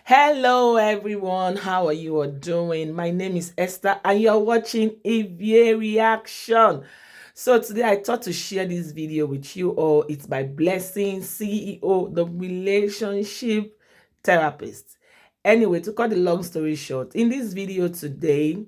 Hello everyone, how are you all doing? My name is Esther and you're watching EVA Reaction. So today I thought to share this video with you all. It's by Blessing, CEO, the relationship therapist. Anyway, to cut the long story short, in this video today,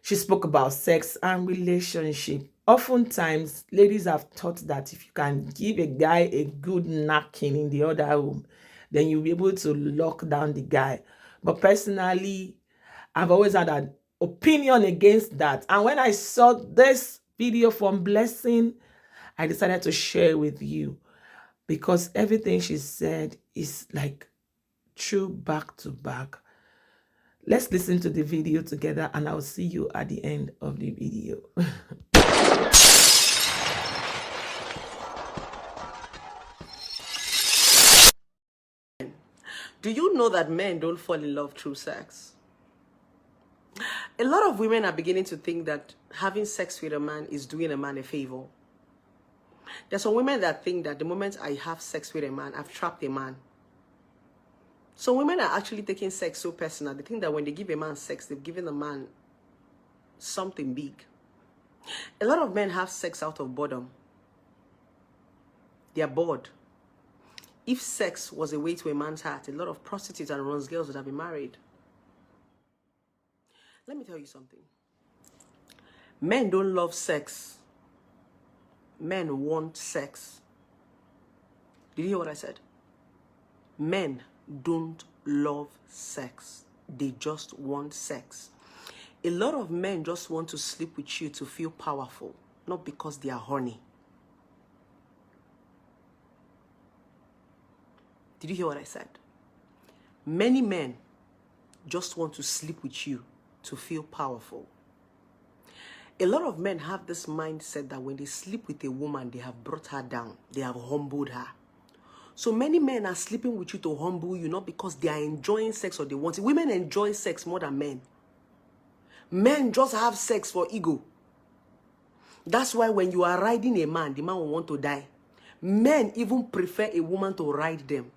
she spoke about sex and relationship. Oftentimes, ladies have thought that if you can give a guy a good knocking in the other room, then you'll be able to lock down the guy. But personally, I've always had an opinion against that. And when I saw this video from Blessing, I decided to share with you because everything she said is like true back to back. Let's listen to the video together and I'll see you at the end of the video. Do you know that men don't fall in love through sex? A lot of women are beginning to think that having sex with a man is doing a man a favor. There's some women that think that the moment I have sex with a man, I've trapped a man. Some women are actually taking sex so personal. They think that when they give a man sex, they've given the man something big. A lot of men have sex out of boredom. They are bored. If sex was a way to a man's heart, a lot of prostitutes and runs girls would have been married. Let me tell you something. Men don't love sex. Men want sex. Did you hear what I said? Men don't love sex. They just want sex. A lot of men just want to sleep with you to feel powerful, not because they are horny. Did you hear what I said? Many men just want to sleep with you to feel powerful. A lot of men have this mindset that when they sleep with a woman, they have brought her down. They have humbled her. So many men are sleeping with you to humble you, not because they are enjoying sex or they want it. Women enjoy sex more than men. Men just have sex for ego. That's why when you are riding a man, the man will want to die. Men even prefer a woman to ride them.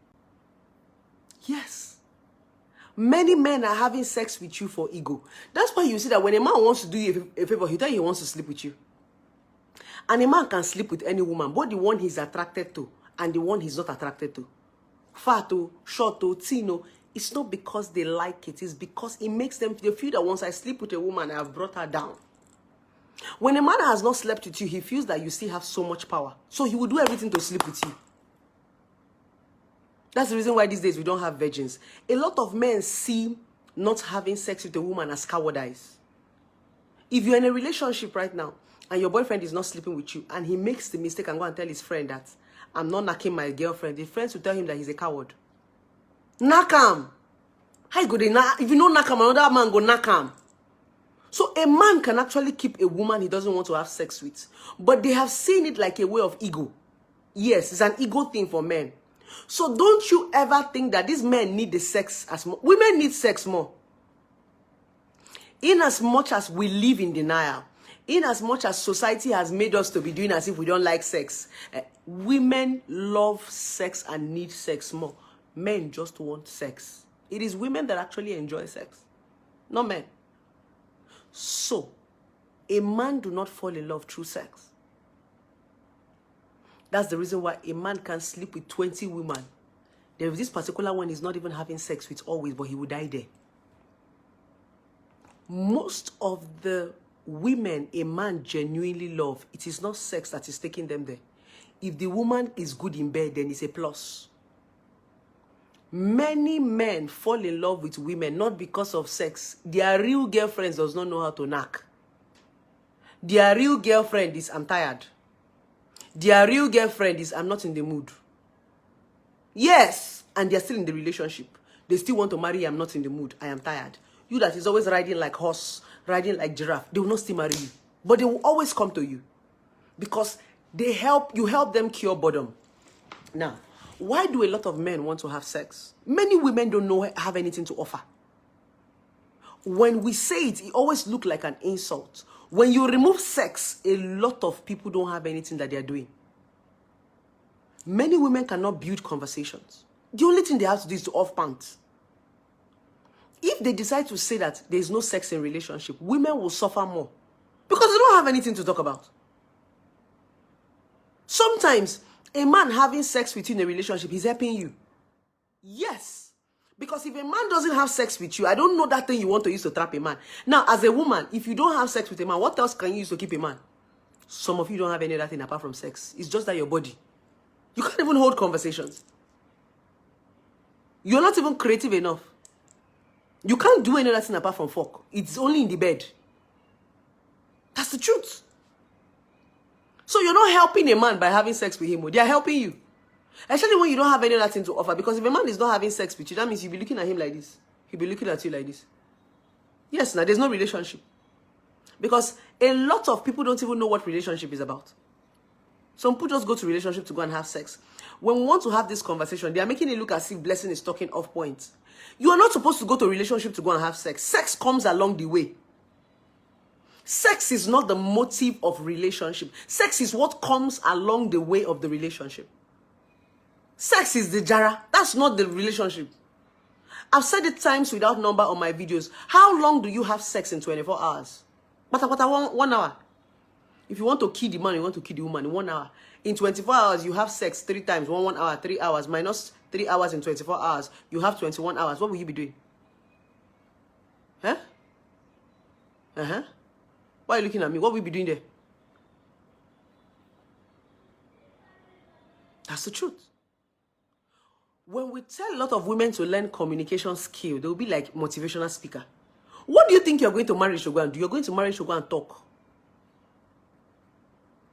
Yes. Many men are having sex with you for ego. That's why you see that when a man wants to do you a favor, he tells you he wants to sleep with you. And a man can sleep with any woman, both the one he's attracted to and the one he's not attracted to. Fat or short or thin, it's not because they like it. It's because it makes them feel that once I sleep with a woman, I have brought her down. When a man has not slept with you, he feels that you still have so much power. So he will do everything to sleep with you. That's the reason why these days we don't have virgins. A lot of men see not having sex with a woman as cowardice. If you're in a relationship right now and your boyfriend is not sleeping with you and he makes the mistake and go and tell his friend that I'm not knocking my girlfriend, the friends will tell him that he's a coward. Knock him. How you go there? If you don't knock him, another man go knock him. So a man can actually keep a woman he doesn't want to have sex with. But they have seen it like a way of ego. Yes, it's an ego thing for men. So don't you ever think that these men need the sex as more. Women need sex more. In as much as we live in denial, in as much as society has made us to be doing as if we don't like sex, women love sex and need sex more. Men just want sex. It is women that actually enjoy sex, not men. So, a man do not fall in love through sex. That's the reason why a man can sleep with 20 women. There is this particular one he's not even having sex with always, but he will die there. Most of the women a man genuinely loves, it is not sex that is taking them there. If the woman is good in bed, then it's a plus. Many men fall in love with women not because of sex. Their real girlfriends does not know how to knock. Their real girlfriend is I'm tired. Their real girlfriend is I'm not in the mood. Yes, and they're still in the relationship. They still want to marry you, I'm not in the mood. I am tired. You that is always riding like horse, riding like giraffe, they will not still marry you. But they will always come to you. Because you help them cure boredom. Now, why do a lot of men want to have sex? Many women don't have anything to offer. When we say it, it always looks like an insult. When you remove sex, a lot of people don't have anything that they are doing. Many women cannot build conversations. The only thing they have to do is to off pants. If they decide to say that there's no sex in relationship, women will suffer more because they don't have anything to talk about. Sometimes a man having sex with you in a relationship, he's helping you. Yes. Because if a man doesn't have sex with you, I don't know that thing you want to use to trap a man. Now, as a woman, if you don't have sex with a man, what else can you use to keep a man? Some of you don't have any other thing apart from sex. It's just that your body. You can't even hold conversations. You're not even creative enough. You can't do any other thing apart from fuck. It's only in the bed. That's the truth. So you're not helping a man by having sex with him. They are helping you. Especially when you don't have any other thing to offer. Because if a man is not having sex with you, that means you'll be looking at him like this. He'll be looking at you like this. Yes, now there's no relationship. Because a lot of people don't even know what relationship is about. Some people just go to relationship to go and have sex. When we want to have this conversation, they are making it look as if blessing is talking off point. You are not supposed to go to a relationship to go and have sex. Sex comes along the way. Sex is not the motive of relationship. Sex is what comes along the way of the relationship. Sex is the jara. That's not the relationship. I've said it times without number on my videos. How long do you have sex in 24 hours? But 1 hour. If you want to kill the man, you want to kill the woman in 1 hour. In 24 hours, you have sex 3 times. 1 hour, 3 hours. Minus 3 hours in 24 hours. You have 21 hours. What will you be doing? Huh? Uh-huh. Why are you looking at me? What will you be doing there? That's the truth. When we tell a lot of women to learn communication skill, they will be like motivational speaker. What do you think you're going to marriage to go and do? You're going to marriage to go and talk.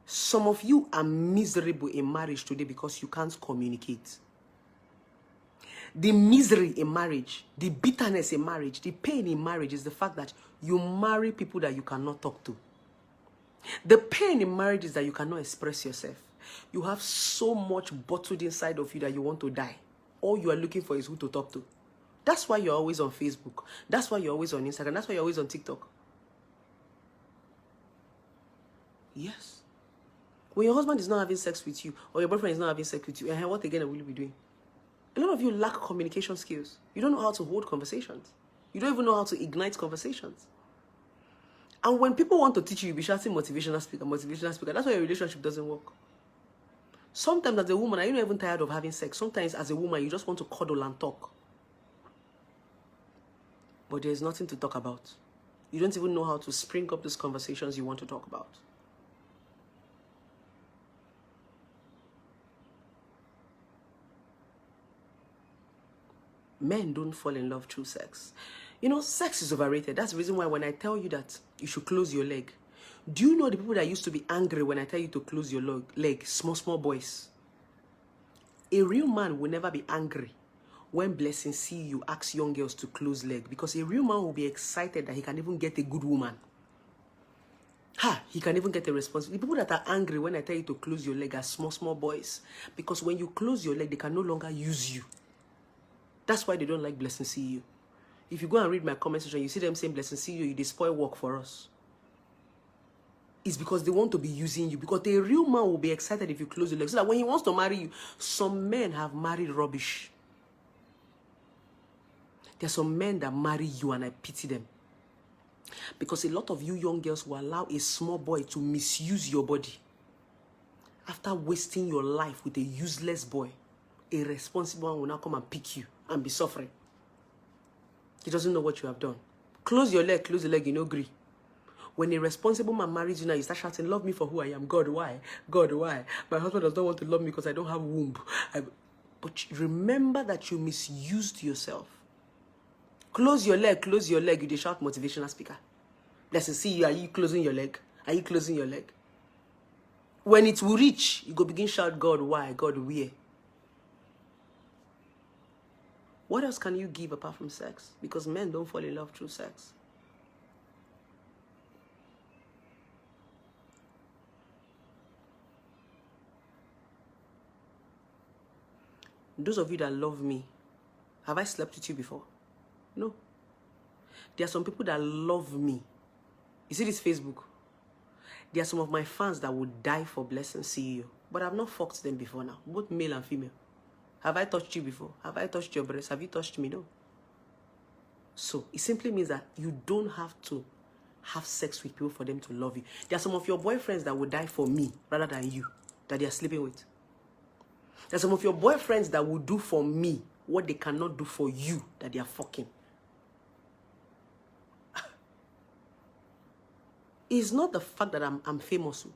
Some of you are miserable in marriage today because you can't communicate. The misery in marriage, the bitterness in marriage, the pain in marriage is the fact that you marry people that you cannot talk to. The pain in marriage is that you cannot express yourself. You have so much bottled inside of you that you want to die. All you are looking for is who to talk to. That's why you're always on Facebook. That's why you're always on Instagram. That's why you're always on TikTok. Yes. When your husband is not having sex with you, or your boyfriend is not having sex with you, and what again will you be doing? A lot of you lack communication skills. You don't know how to hold conversations. You don't even know how to ignite conversations. And when people want to teach you, you'll be shouting motivational speaker, motivational speaker. That's why your relationship doesn't work. Sometimes as a woman, are you not even tired of having sex? Sometimes as a woman, you just want to cuddle and talk. But there's nothing to talk about. You don't even know how to spring up these conversations you want to talk about. Men don't fall in love through sex. You know, sex is overrated. That's the reason why when I tell you that you should close your leg, do you know the people that used to be angry when I tell you to close your leg? Small boys. A real man will never be angry when Blessing see you ask young girls to close leg, because a real man will be excited that he can even get a good woman. He can even get a response. The people that are angry when I tell you to close your leg are small boys, because when you close your leg, they can no longer use you. That's why they don't like Blessing see you. If you go and read my comment section, you see them saying, Blessing see you spoil work for us. It's because they want to be using you. Because the real man will be excited if you close your legs. So that when he wants to marry you, some men have married rubbish. There are some men that marry you and I pity them. Because a lot of you young girls will allow a small boy to misuse your body. After wasting your life with a useless boy, a responsible one will now come and pick you and be suffering. He doesn't know what you have done. Close your leg, you know, agree. When a responsible man marries you now, you start shouting, love me for who I am. God, why? God, why? My husband does not want to love me because I don't have womb. But remember that you misused yourself. Close your leg, you dey shout motivational speaker. Let's see you, are you closing your leg? Are you closing your leg? When it will reach, you go begin shout, God, why? God, where? What else can you give apart from sex? Because men don't fall in love through sex. Those of you that love me, have I slept with you before? No. There are some people that love me. You see this Facebook? There are some of my fans that would die for Blessing CEO. But I've not fucked them before now. Both male and female. Have I touched you before? Have I touched your breast? Have you touched me? No. So it simply means that you don't have to have sex with people for them to love you. There are some of your boyfriends that would die for me rather than you, that they are sleeping with. There are some of your boyfriends that will do for me what they cannot do for you, that they are fucking. It's not the fact that I'm famous.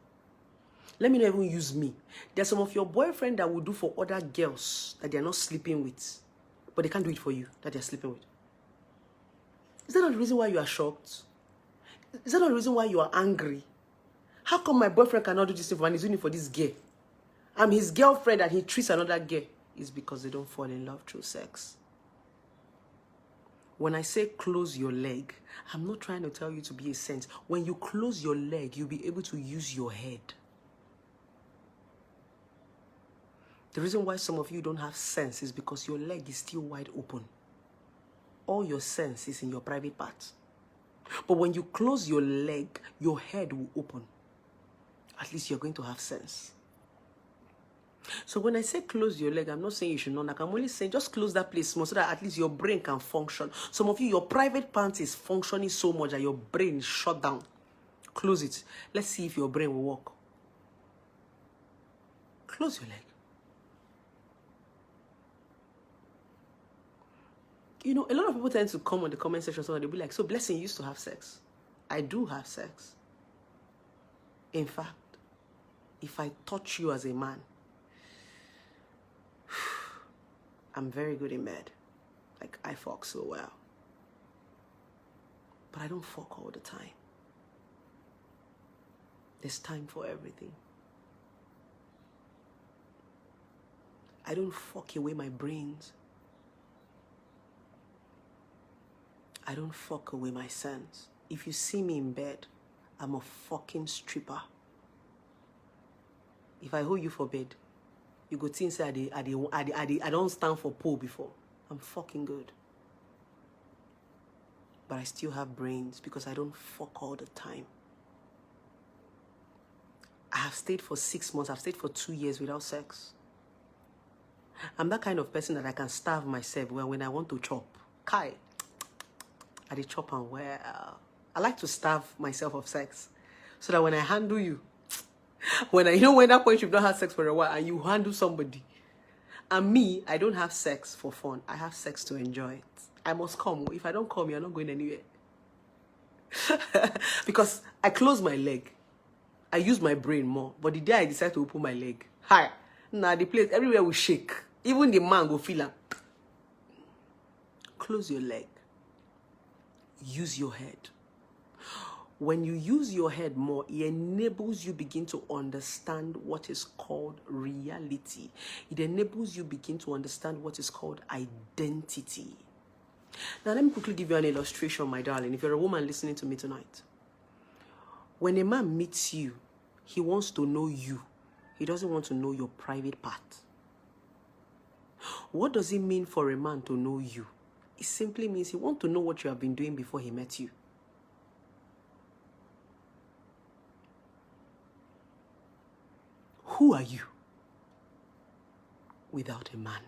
Let me not even use me. There's some of your boyfriend that will do for other girls that they're not sleeping with, but they can't do it for you, that they're sleeping with. Is that not the reason why you are shocked? Is that not the reason why you are angry? How come my boyfriend cannot do this thing for me and he's doing it for this girl? I'm his girlfriend and he treats another girl. It's because they don't fall in love through sex. When I say close your leg, I'm not trying to tell you to be a saint. When you close your leg, you'll be able to use your head. The reason why some of you don't have sense is because your leg is still wide open. All your sense is in your private part. But when you close your leg, your head will open. At least you're going to have sense. So when I say close your leg, I'm not saying you should not. I'm only saying just close that place small so that at least your brain can function. Some of you, your private part is functioning so much that your brain is shut down. Close it. Let's see if your brain will work. Close your leg. You know, a lot of people tend to come on the comment section and they'll be like, so Blessing used to have sex. I do have sex. In fact, if I touch you as a man, I'm very good in bed. Like, I fuck so well. But I don't fuck all the time. There's time for everything. I don't fuck away my brains. I don't fuck away my sense. If you see me in bed, I'm a fucking stripper. If I hold you for bed, you go think say I don't stand for pole before. I'm fucking good. But I still have brains because I don't fuck all the time. I have stayed for 6 months. I've stayed for 2 years without sex. I'm that kind of person that I can starve myself when I want to chop. Kai. I dey chop and well. I like to starve myself of sex. So that when I handle you, when that point you've not had sex for a while and you handle somebody. And me, I don't have sex for fun. I have sex to enjoy it. I must come. If I don't come, you're not going anywhere. Because I close my leg. I use my brain more. But the day I decide to open my leg, hi, now the place, everywhere will shake. Even the man will feel it. Close your leg. Use your head. When you use your head more, it enables you begin to understand what is called reality. It enables you begin to understand what is called identity. Now, let me quickly give you an illustration, my darling. If you're a woman listening to me tonight, when a man meets you, he wants to know you. He doesn't want to know your private part. What does it mean for a man to know you? It simply means he wants to know what you have been doing before he met you. Who are you without a man?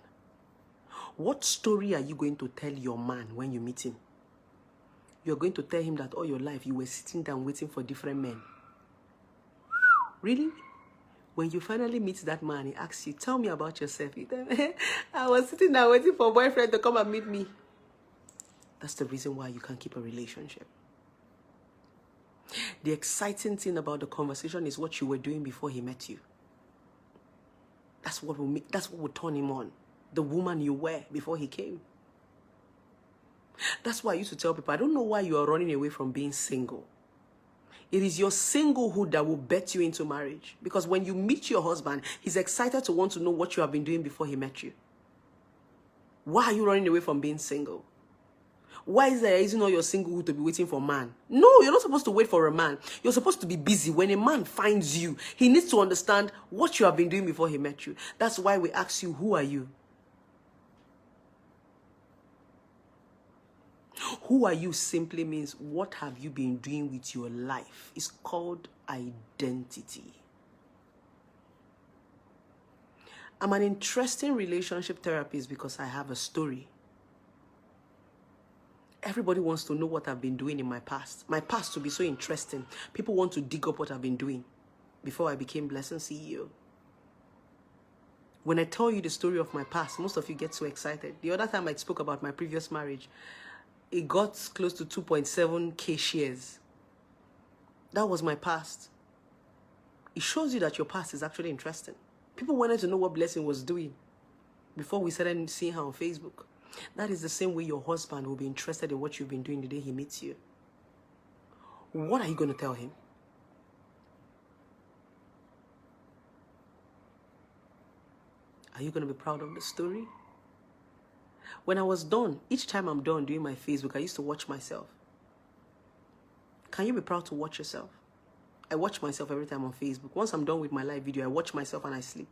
What story are you going to tell your man when you meet him? You're going to tell him that all your life you were sitting down waiting for different men. Really? When you finally meet that man, he asks you, tell me about yourself. You tell him, I was sitting down waiting for a boyfriend to come and meet me. That's the reason why you can't keep a relationship. The exciting thing about the conversation is what you were doing before he met you. That's what will turn him on. The woman you were before he came. That's why I used to tell people, I don't know why you are running away from being single. It is your singlehood that will bet you into marriage. Because when you meet your husband, he's excited to want to know what you have been doing before he met you. Why are you running away from being single? Why is there isn't all your singlehood to be waiting for a man? No, you're not supposed to wait for a man. You're supposed to be busy. When a man finds you, he needs to understand what you have been doing before he met you. That's why we ask you, who are you? Who are you simply means, what have you been doing with your life? It's called identity. I'm an interesting relationship therapist because I have a story. Everybody wants to know what I've been doing in my past. My past to be so interesting. People want to dig up what I've been doing before I became Blessing CEO. When I tell you the story of my past, most of you get so excited. The other time I spoke about my previous marriage, it got close to 2.7K shares. That was my past. It shows you that your past is actually interesting. People wanted to know what Blessing was doing before we started seeing her on Facebook. That is the same way your husband will be interested in what you've been doing the day he meets you. What are you going to tell him? Are you going to be proud of the story? When I was done, each time I'm done doing my Facebook, I used to watch myself. Can you be proud to watch yourself? I watch myself every time on Facebook. Once I'm done with my live video, I watch myself and I sleep.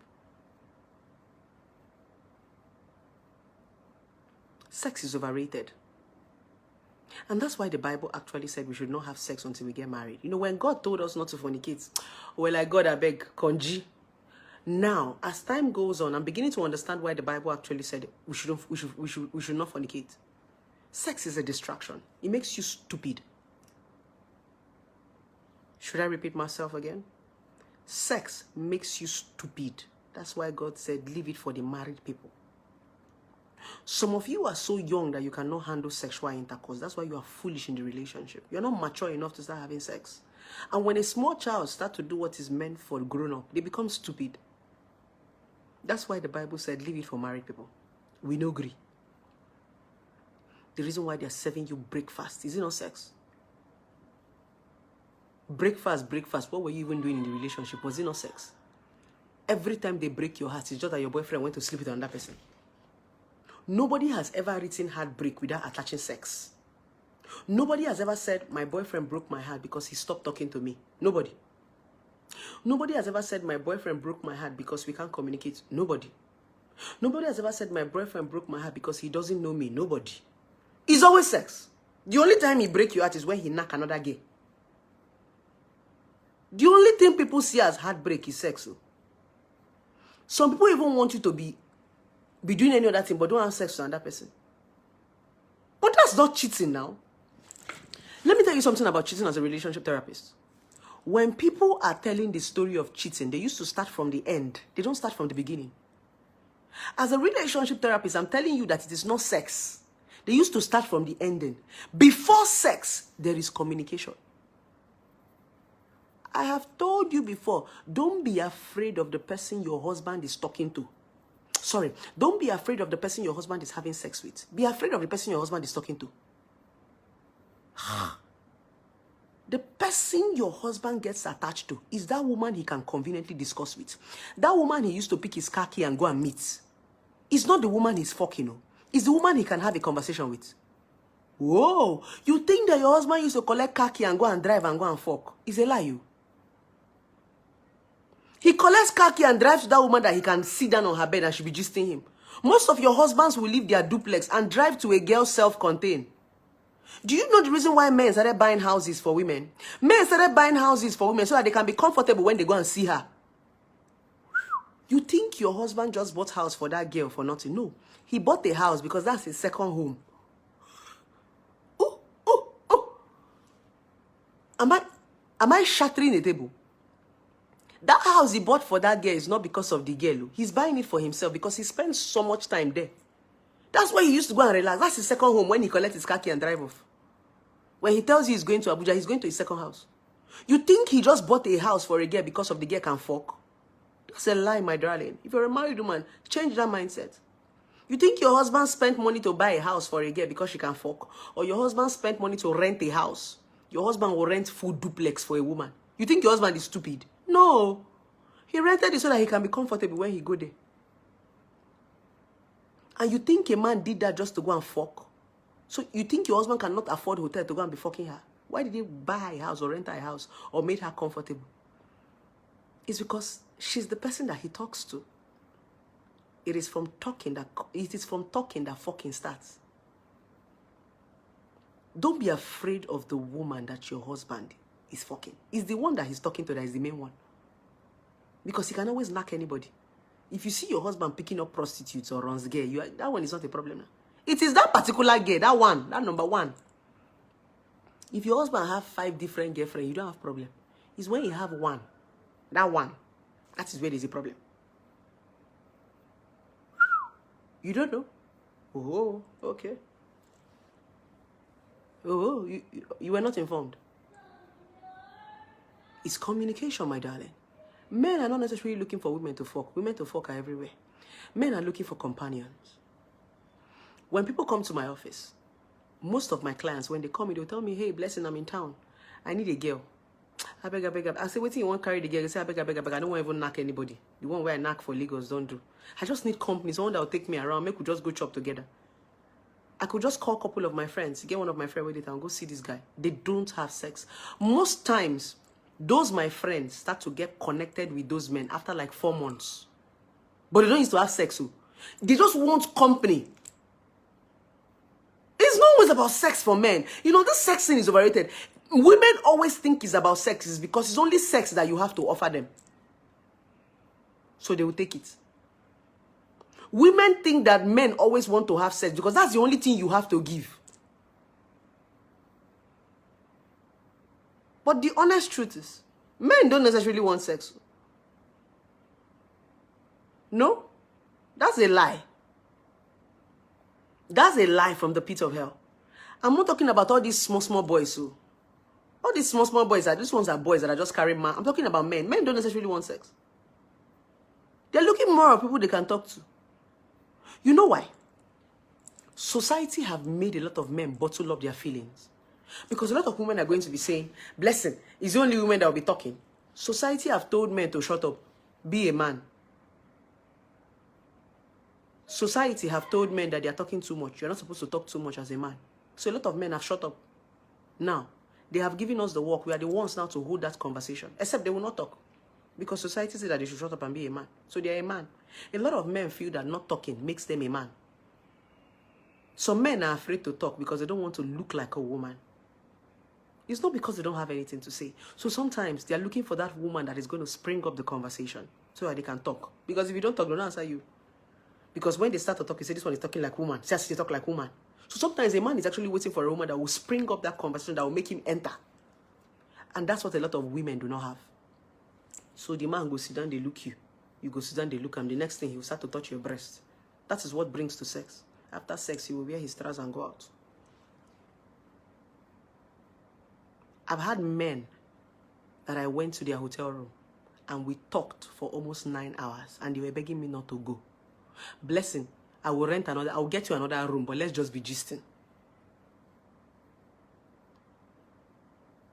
Sex is overrated. And that's why the Bible actually said we should not have sex until we get married. You know, when God told us not to fornicate, we're like, God, I beg, conji. Now, as time goes on, I'm beginning to understand why the Bible actually said we should not fornicate. Sex is a distraction. It makes you stupid. Should I repeat myself again? Sex makes you stupid. That's why God said, leave it for the married people. Some of you are so young that you cannot handle sexual intercourse. That's why you are foolish in the relationship. You're not mature enough to start having sex. And when a small child starts to do what is meant for grown-up, they become stupid. That's why the Bible said, leave it for married people. We no agree. The reason why they're serving you breakfast, is it not sex? Breakfast. What were you even doing in the relationship? Was it not sex? Every time they break your heart, it's just that your boyfriend went to sleep with another person. Nobody has ever written heartbreak without attaching sex. Nobody has ever said, my boyfriend broke my heart because he stopped talking to me. Nobody. Nobody has ever said, my boyfriend broke my heart because we can't communicate. Nobody. Nobody has ever said, my boyfriend broke my heart because he doesn't know me. Nobody. It's always sex. The only time he breaks your heart is when he knock another gay. The only thing people see as heartbreak is sex. Some people even want you to be doing any other thing but don't have sex with another person. But that's not cheating now. Let me tell you something about cheating as a relationship therapist. When people are telling the story of cheating, they used to start from the end. They don't start from the beginning. As a relationship therapist, I'm telling you that it is not sex. They used to start from the ending. Before sex, there is communication. I have told you before, don't be afraid of the person your husband is talking to. Sorry, don't be afraid of the person your husband is having sex with. Be afraid of the person your husband is talking to. The person your husband gets attached to is that woman he can conveniently discuss with. That woman he used to pick his car key and go and meet. It's not the woman he's fucking, no. It's the woman he can have a conversation with. Whoa, you think that your husband used to collect car key and go and drive and go and fuck? It's a lie, you. He collects car key and drives to that woman that he can sit down on her bed and she be gisting him. Most of your husbands will leave their duplex and drive to a girl self-contained. Do you know the reason why men started buying houses for women? Men started buying houses for women so that they can be comfortable when they go and see her. You think your husband just bought house for that girl for nothing? No. He bought the house because that's his second home. Oh, oh, oh. Am I shattering the table? That house he bought for that girl is not because of the girl. He's buying it for himself because he spends so much time there. That's why he used to go and relax. That's his second home when he collects his car key and drive off. When he tells you he's going to Abuja, he's going to his second house. You think he just bought a house for a girl because of the girl can fuck? That's a lie, my darling. If you're a married woman, change that mindset. You think your husband spent money to buy a house for a girl because she can fuck? Or your husband spent money to rent a house? Your husband will rent full duplex for a woman. You think your husband is stupid? No. He rented it so that he can be comfortable when he go there. And you think a man did that just to go and fuck? So you think your husband cannot afford hotel to go and be fucking her? Why did he buy a house or rent a house or make her comfortable? It's because she's the person that he talks to. It is from talking that fucking starts. Don't be afraid of the woman that your husband is fucking. It's the one that he's talking to that is the main one. Because he can always knock anybody. If you see your husband picking up prostitutes or runs gay, that one is not a problem now. It is that particular gay, that number one. If your husband have 5 different girlfriends, you don't have problem. It's when you have one, that is where there's a problem. You don't know? Oh, okay. Oh, you were not informed. It's communication, my darling. Men are not necessarily looking for women to fuck. Women to fuck are everywhere. Men are looking for companions. When people come to my office, most of my clients, when they call me, they'll tell me, hey, Blessing, I'm in town. I need a girl. I beg. I say, wait, you want to carry the girl? They say, I beg. I don't want to even knock anybody. The one where I knock for Lagos, don't do. I just need company, someone that will take me around, make we just go chop together. I could just call a couple of my friends, get one of my friends with it and go see this guy. They don't have sex. Most times, those my friends start to get connected with those men after like 4 months. But they don't used to have sex. So they just want company. It's not always about sex for men. You know, this sex thing is overrated. Women always think it's about sex is because it's only sex that you have to offer them. So they will take it. Women think that men always want to have sex because that's the only thing you have to give. But the honest truth is, men don't necessarily want sex. No, that's a lie. That's a lie from the pit of hell. I'm not talking about all these small boys. So all these small boys, these ones are boys that are just carrying man. I'm talking about men. Men don't necessarily want sex. They're looking more at people they can talk to. You know why? Society have made a lot of men bottle up their feelings. Because a lot of women are going to be saying, Blessing, it's the only women that will be talking. Society have told men to shut up. Be a man. Society have told men that they are talking too much. You're not supposed to talk too much as a man. So a lot of men have shut up. Now, they have given us the work. We are the ones now to hold that conversation. Except they will not talk. Because society says that they should shut up and be a man. So they are a man. A lot of men feel that not talking makes them a man. Some men are afraid to talk because they don't want to look like a woman. It's not because they don't have anything to say. So sometimes they are looking for that woman that is going to spring up the conversation so that they can talk. Because if you don't talk, they don't answer you. Because when they start to talk, you say, this one is talking like woman. Say, they talk like woman. So sometimes a man is actually waiting for a woman that will spring up that conversation, that will make him enter. And that's what a lot of women do not have. So the man go sit down, they look you. You go sit down, they look him. The next thing, he will start to touch your breast. That is what brings to sex. After sex, he will wear his trousers and go out. I've had men that I went to their hotel room and we talked for almost 9 hours and they were begging me not to go. Blessing, I will rent another, I will get you another room, but let's just be gisting.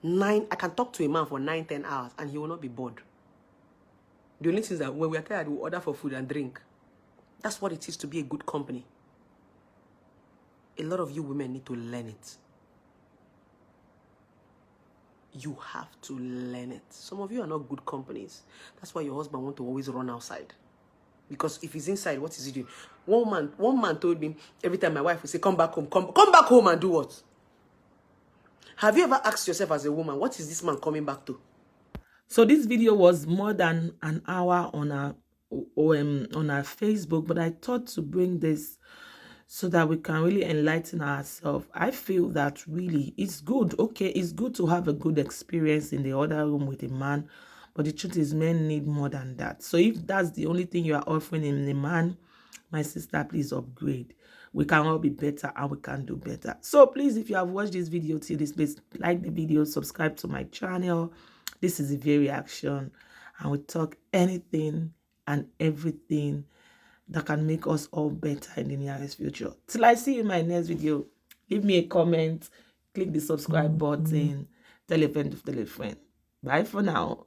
I can talk to a man for 9-10 hours and he will not be bored. The only thing is that when we are tired, we order for food and drink. That's what it is to be a good company. A lot of you women need to learn it. You have to learn it. Some of you are not good companies. That's why your husband wants to always run outside. Because if he's inside, what is he doing? One man told me, every time my wife would say, come back home, come back home and do what? Have you ever asked yourself as a woman, what is this man coming back to? So this video was more than an hour on our Facebook, but I thought to bring this so that we can really enlighten ourselves. I feel that really it's good. Okay, it's good to have a good experience in the other room with a man, but the truth is men need more than that. So if that's the only thing you are offering in a man, my sister, please upgrade. We can all be better and we can do better. So please, if you have watched this video till this, please like the video, subscribe to my channel. This is Ivy Reaction, and we talk anything and everything that can make us all better in the nearest future. Till I see you in my next video, leave me a comment, click the subscribe button, tell a friend to tell a friend. Bye for now.